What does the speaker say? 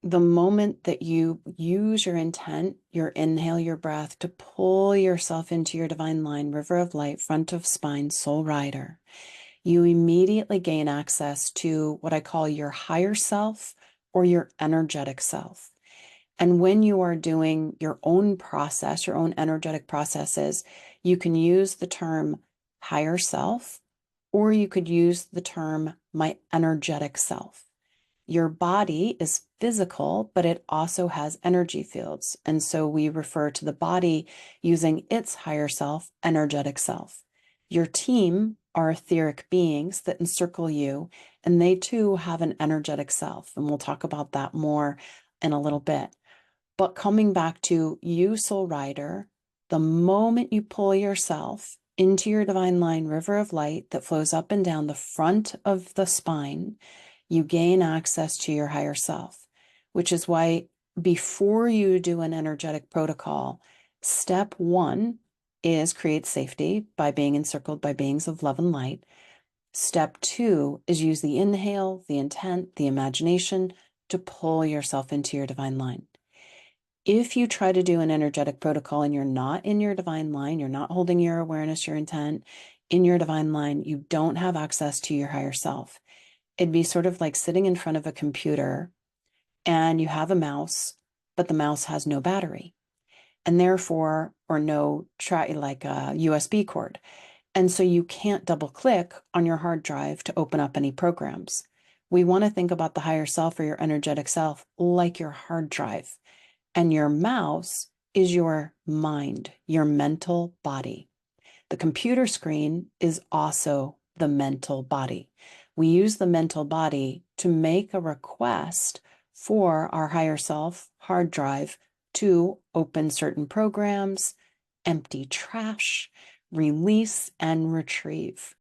the moment that you use your intent, your inhale, your breath to pull yourself into your divine line, river of light, front of spine, soul rider, you immediately gain access to what I call your higher self or your energetic self. And when you are doing your own process, your own energetic processes, you can use the term higher self, or you could use the term my energetic self. Your body is physical, but it also has energy fields. And so we refer to the body using its higher self, energetic self. Your team are etheric beings that encircle you, and they too have an energetic self. And we'll talk about that more in a little bit. But coming back to you, soul rider, the moment you pull yourself into your divine line, river of light that flows up and down the front of the spine, you gain access to your higher self, which is why before you do an energetic protocol, step one is create safety by being encircled by beings of love and light. Step two is use the inhale, the intent, the imagination to pull yourself into your divine line. If you try to do an energetic protocol and you're not in your divine line, you're not holding your awareness, your intent in your divine line, you don't have access to your higher self. It'd be sort of like sitting in front of a computer and you have a mouse, but the mouse has no battery and therefore, or no like a USB cord. And so you can't double click on your hard drive to open up any programs. We want to think about the higher self or your energetic self like your hard drive. And your mouse is your mind, your mental body. The computer screen is also the mental body. We use the mental body to make a request for our higher self hard drive to open certain programs, empty trash, release, and retrieve.